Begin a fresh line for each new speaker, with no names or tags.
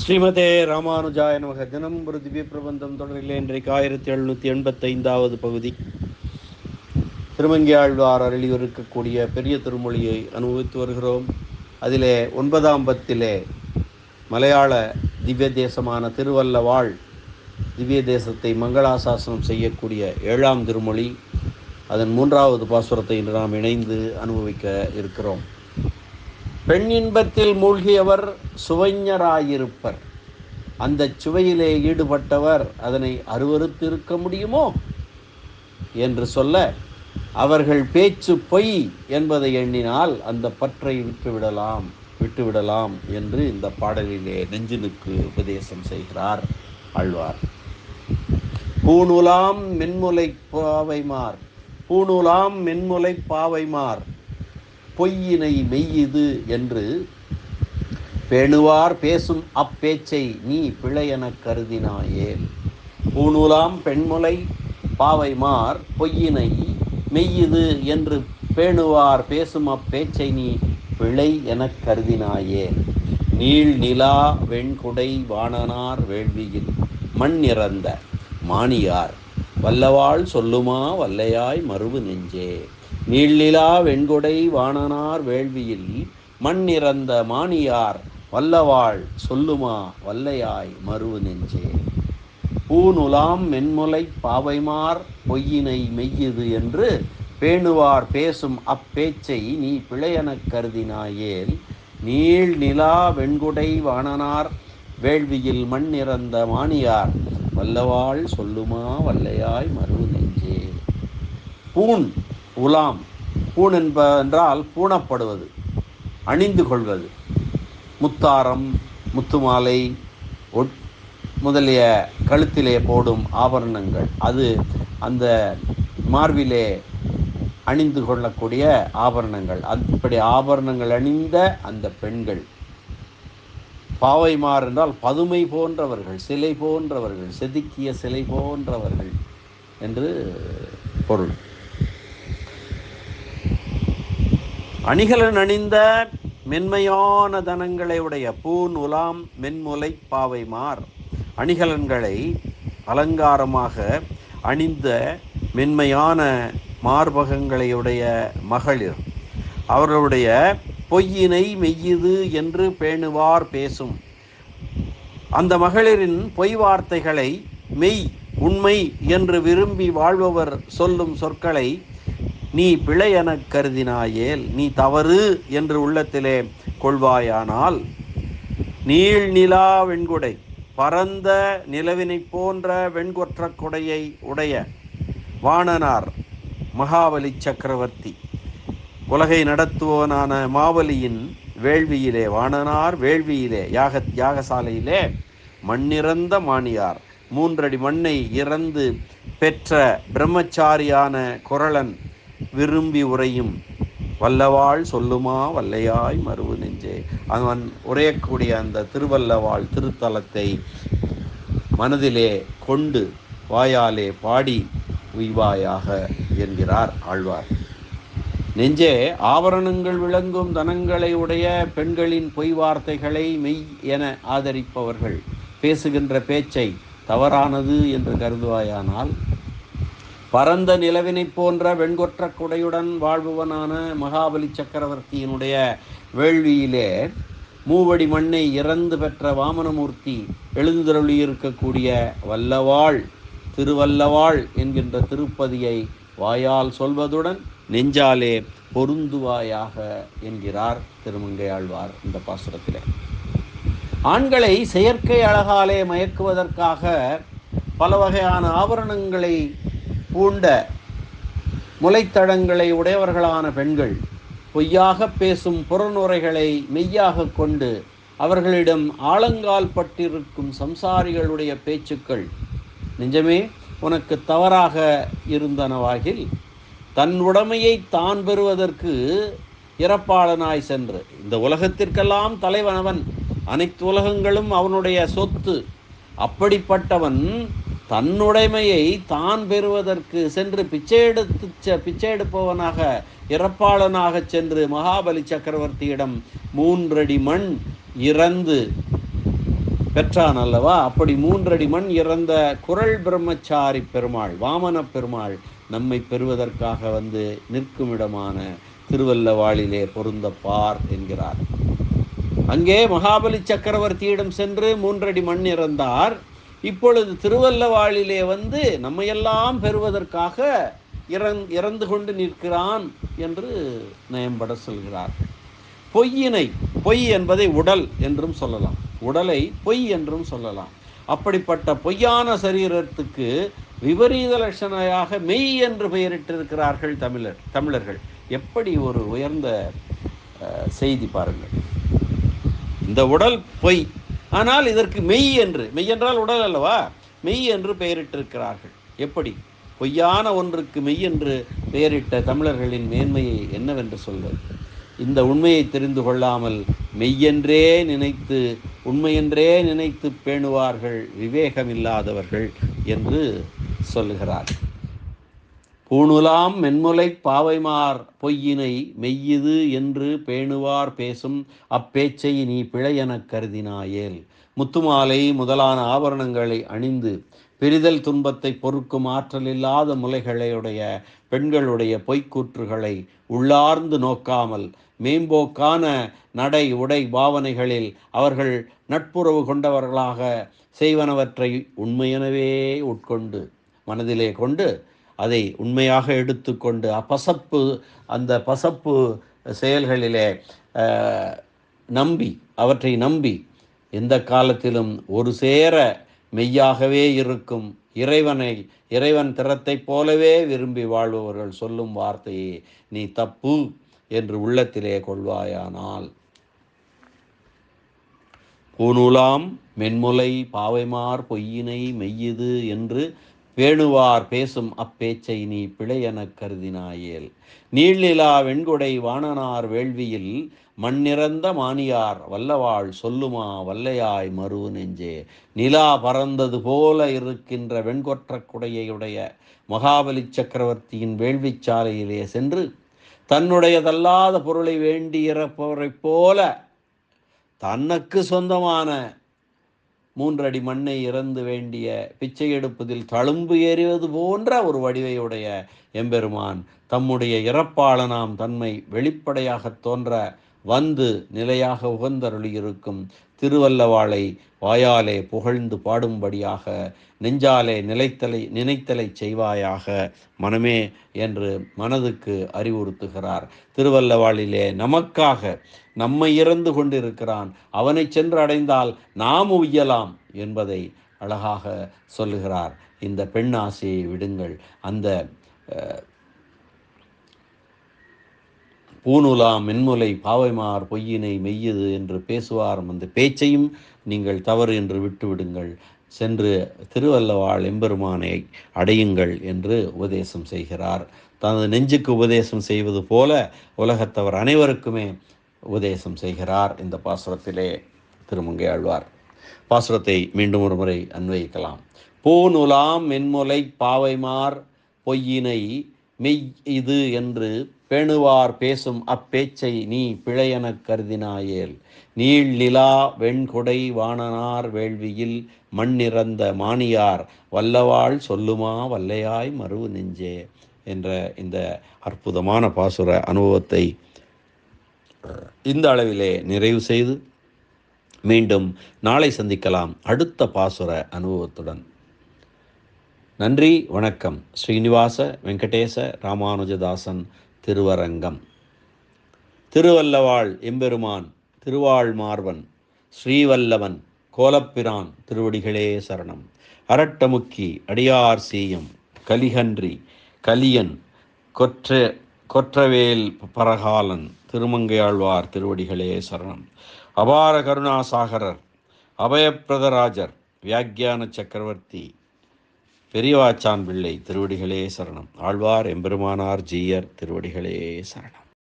ஸ்ரீமதே ராமானுஜாய நமக. தினம் ஒரு திவ்ய பிரபந்தம் தொடரில் இன்றைக்கு 1785வது பகுதி. திருமங்கியாழ்வார் அருளியிருக்கக்கூடிய பெரிய திருமொழியை அனுபவித்து வருகிறோம். அதிலே 9ஆம் பத்திலே மலையாள திவ்ய தேசமான திருவல்லவாழ் திவ்ய தேசத்தை மங்களாசாசனம் செய்யக்கூடிய 7ஆம் திருமொழி, அதன் 3வது பாசுரத்தை இன்று நாம் இணைந்து அனுபவிக்க இருக்கிறோம். பெண் இன்பத்தில் மூழ்கியவர் சுவைஞராயிருப்பர். அந்த சுவையிலே ஈடுபட்டவர் அதனை அருவருத்திருக்க முடியுமோ என்று சொல்ல, அவர்கள் பேச்சு பொய் என்பதை எண்ணினால் அந்த பற்றை விட்டுவிடலாம் என்று இந்த பாடலிலே நெஞ்சினுக்கு உபதேசம் செய்கிறார் ஆழ்வார். பூணுலாம் மென்முலை பாவைமார் பொய்யினை மெய்யுது என்று பேணுவார் பேசும் அப்பேச்சை நீ பிழையெனக் கருதினாயேல். பூணுலாம் பெண்முலை பாவைமார் பொய்யினை மெய்யுது என்று பேணுவார் பேசும் அப்பேச்சை நீ பிழை எனக் கருதினாயேல். நீள் நிலா வெண்குடை வாணனார் வேள்வியில் மண் இறந்த மாணியார் வல்லவாள் சொல்லுமா வல்லையாய் மறுவு நெஞ்சே. நீள்நிலா வெண்குடை வாணனார் வேள்வியில் மண் இறந்த மாணியார் வல்லவாள் சொல்லுமா வல்லையாய் மறுவு நெஞ்சே. பூணுலாம் மென்முலை பாவைமார் பொய்யினை மெய்யுது என்று பேணுவார் பேசும் அப்பேச்சை நீ பிழையெனக் கருதினாயேல். நீள் நிலா வெண்குடை வாணனார் வேள்வியில் மண் இறந்த மாணியார் வல்லவாள் சொல்லுமா வல்லையாய் மறுவு நெஞ்சே. பூண் உலாம். பூண் என்றால் பூணப்படுவது, அணிந்து கொள்வது. முத்தாரம், முத்துமாலை முதலிய கழுத்திலே போடும் ஆபரணங்கள், அது அந்த மார்பிலே அணிந்து கொள்ளக்கூடிய ஆபரணங்கள். அப்படி ஆபரணங்கள் அணிந்த அந்த பெண்கள். பாவைமார் என்றால் பதுமை போன்றவர்கள், சிலை போன்றவர்கள், செதுக்கிய சிலை போன்றவர்கள் என்று பொருள். அணிகலன் அணிந்த மென்மையான தனங்களை உடைய பூன் உலாம் மென்முலை பாவைமார், அணிகலன்களை அலங்காரமாக அணிந்த மென்மையான மார்பகங்களையுடைய மகளிர், அவர்களுடைய பொய்யினை மெய்யுது என்று பேணுவார் பேசும் அந்த மகளிரின் பொய் வார்த்தைகளை மெய் உண்மை என்று விரும்பி வாழ்பவர் சொல்லும் சொற்களை நீ பிழை எனக் கருதினாயேல், நீ தவறு என்று உள்ளத்திலே கொள்வாயானால். நீள் நிலா வெண்குடை, பரந்த நிலவினை போன்ற வெண்கொற்ற கொடையை உடைய வாணனார் மகாபலி சக்கரவர்த்தி, உலகை நடத்துவோனான மாவலியின் வேள்வியிலே, வாணனார் வேள்வியிலே யாகசாலையிலே மண்ணிறந்த மாணியார், 3 அடி மண்ணை இறந்து பெற்ற பிரம்மச்சாரியான குரலன் விரும்பி உரையும் வல்லவாள் சொல்லுமா வல்லையாய் மறுவு நெஞ்சே. அவன் உரையக்கூடிய அந்த திருவல்லவாள் திருத்தலத்தை மனதிலே கொண்டு வாயாலே பாடி உய்வாயாக என்கிறார் ஆழ்வார். நெஞ்சே, ஆபரணங்கள் விளங்கும் தனங்களை உடைய பெண்களின் பொய் வார்த்தைகளை மெய் என ஆதரிப்பவர்கள் பேசுகின்ற பேச்சை தவறானது என்று கருதுவாயானால், பரந்த நிலவினை போன்ற வெண்கொற்ற குடையுடன் வாழ்பவனான மகாபலி சக்கரவர்த்தியினுடைய வேள்வியிலே 3 அடி மண்ணை இறந்து பெற்ற வாமனமூர்த்தி எழுந்தருளியிருக்கக்கூடிய வல்லவாள் திருவல்லவாள் என்கின்ற திருப்பதியை வாயால் சொல்வதுடன் நெஞ்சாலே பொருந்துவாயாக என்கிறார் திருமங்கையாழ்வார் இந்த பாசுரத்திலே. ஆண்களை செயற்கை அழகாலே மயக்குவதற்காக பல வகையான ஆபரணங்களை பூண்ட முளைத்தடங்களை உடையவர்களான பெண்கள் பொய்யாக பேசும் புறநுரைகளை மெய்யாக கொண்டு அவர்களிடம் ஆழங்கால் பட்டிருக்கும் சம்சாரிகளுடைய பேச்சுக்கள் நிஜமே உனக்கு தவறாக இருந்தனவாகில், தன் உடைமையை தான் பெறுவதற்கு இறப்பாளனாய் சென்று, இந்த உலகத்திற்கெல்லாம் தலைவனவன், அனைத்து உலகங்களும் அவனுடைய சொத்து, அப்படிப்பட்டவன் தன்னுடைமையை தான் பெறுவதற்கு சென்று பிச்சை எடுப்பவனாக இறப்பாளனாக சென்று மகாபலி சக்கரவர்த்தியிடம் 3 அடி மண் இறந்து பெற்றான் அல்லவா? அப்படி 3 அடி மண் இறந்த குறள் பிரம்மச்சாரி பெருமாள், வாமன பெருமாள் நம்மை பெறுவதற்காக வந்து நிற்குமிடமான திருவல்லவாளிலே பொருந்த பார் என்கிறார். அங்கே மகாபலி சக்கரவர்த்தியிடம் சென்று 3 அடி மண் இறந்தார். இப்பொழுது திருவல்லவாளிலே வந்து நம்மையெல்லாம் பெறுவதற்காக இறந்து கொண்டு நிற்கிறான் என்று நயம்பட சொல்கிறார்கள். பொய்யினை, பொய் என்பதை உடல் என்றும் சொல்லலாம், உடலை பொய் என்றும் சொல்லலாம். அப்படிப்பட்ட பொய்யான சரீரத்துக்கு விபரீத லட்சணையாக மெய் என்று பெயரிட்டிருக்கிறார்கள் தமிழர்கள். எப்படி ஒரு உயர்ந்த செய்தி பாருங்கள். இந்த உடல் பொய், ஆனால் இதற்கு மெய் என்று, மெய் என்றால் உடல் அல்லவா, மெய் என்று பெயரிட்டிருக்கிறார்கள். எப்படி பொய்யான ஒன்றுக்கு மெய் என்று பெயரிட்ட தமிழர்களின் மேன்மையை என்னவென்று சொல்வது? இந்த உண்மையை தெரிந்து கொள்ளாமல் மெய்யென்றே நினைத்து, உண்மையென்றே நினைத்து பேணுவார்கள் விவேகமில்லாதவர்கள் என்று சொல்லுகிறார். பூணுலாம் மென்முலை பாவைமார் பொய்யினை மெய்யுது என்று பேணுவார் பேசும் அப்பேச்சை நீ பிழையெனக் கருதினாயேல். முத்துமாலை முதலான ஆபரணங்களை அணிந்து பிரிதல் துன்பத்தை பொறுக்கும் ஆற்றல் இல்லாத முலைகளையுடைய பெண்களுடைய பொய்க்கூற்றுகளை உள்ளார்ந்து நோக்காமல் மேம்போக்கான நடை உடை பாவனைகளில் அவர்கள் நட்புறவு கொண்டவர்களாக செய்வனவற்றை உண்மையெனவே உட்கொண்டு மனதிலே கொண்டு அதை உண்மையாக எடுத்துக்கொண்டு அந்த பசப்பு செயல்களிலே அவற்றை நம்பி எந்த காலத்திலும் ஒரு சேர மெய்யாகவே இருக்கும் இறைவன் திறத்தைப் போலவே விரும்பி வாழ்பவர்கள் சொல்லும் வார்த்தையை நீ தப்பு என்று உள்ளத்திலே கொள்வாயானால். பூநூலாம் மென்முலை பாவைமார் பொய்யினை மெய்யுது என்று பேணுவார் பேசும் அப்பேச்சை நீ பிழையெனக் கருதினாயேல். நீள்நிலா வெண்குடை வாணனார் வேள்வியில் மண்ணிறந்த மானியார் வல்லவாள் சொல்லுமா வல்லையாய் மருவு நெஞ்சே. நிலா பறந்தது போல இருக்கின்ற வெண்கொற்ற குடையுடைய மகாபலி சக்கரவர்த்தியின் வேள்விச்சாலையிலே சென்று தன்னுடையதல்லாத பொருளை வேண்டியிருப்பவரைப் போல தனக்கு சொந்தமான 3 அடி மண்ணை இறந்து வேண்டிய பிச்சை எடுப்பதில் தழும்பு ஏறியது போன்ற ஒரு வடிவையுடைய எம்பெருமான் தம்முடைய இறப்பாளனாம் தன்மை வெளிப்படையாக தோன்ற வந்து நிலையாக உகந்தருளியிருக்கும் திருவல்லவாளை வாயாலே புகழ்ந்து பாடும்படியாக நெஞ்சாலே நினைத்தலை செய்வாயாக மனமே என்று மனதுக்கு அறிவுறுத்துகிறார். திருவல்லவாளிலே நமக்காக நம்மை இறந்து கொண்டிருக்கிறான், அவனை சென்று அடைந்தால் நாம் உய்யலாம் என்பதை அழகாக சொல்லுகிறார். இந்த பெண் ஆசையை விடுங்கள். அந்த பூணுலாம் மென்முலை பாவைமார் பொய்யினை மெய்யுது என்று பேசுவார், அந்த பேச்சையும் நீங்கள் தவறு என்று விட்டுவிடுங்கள், சென்று திருவல்லவாள் எம்பெருமானை அடையுங்கள் என்று உபதேசம் செய்கிறார். தனது நெஞ்சுக்கு உபதேசம் செய்வது போல உலகத்தவர் அனைவருக்குமே உபதேசம் செய்கிறார் இந்த பாசுரத்திலே திருமங்கை ஆழ்வார். பாசுரத்தை மீண்டும் ஒரு முறை அன்வயிக்கலாம். பூநுலாம் மென்முலை பாவைமார் பொய்யினை மெய் இது என்று பேணுவார் பேசும் அப்பேச்சை நீ பிழையெனக் கருதினாயேல். நீள் நிலா வெண்குடை வாணனார் வேள்வியில் மண்ணிறந்த மானியார் வல்லவாள் சொல்லுமா வல்லையாய் மருவு நெஞ்சே என்ற இந்த அற்புதமான பாசுர அனுபவத்தை இந்த அளவிலே நிறைவு செய்து மீண்டும் நாளை சந்திக்கலாம் அடுத்த பாசுர அனுபவத்துடன். நன்றி, வணக்கம். ஸ்ரீனிவாச வெங்கடேச ராமானுஜதாசன் திருவரங்கம். திருவல்லவாள் எம்பெருமான் திருவாள் மார்வன் ஸ்ரீவல்லவன் கோலப்பிரான் திருவடிகளே சரணம். அரட்டமுக்கி அடியார் சீயம் கலிகன்றி கலியன் கொற்றவேல் பரகாலன் திருமங்கையாழ்வார் திருவடிகளே சரணம். அபார கருணாசாகரர் அபயப்பிரதராஜர் வியாக்கியான சக்கரவர்த்தி பெரியவாச்சான் பிள்ளை திருவடிகளே சரணம். ஆழ்வார் எம்பெருமானார் ஜீயர் திருவடிகளே சரணம்.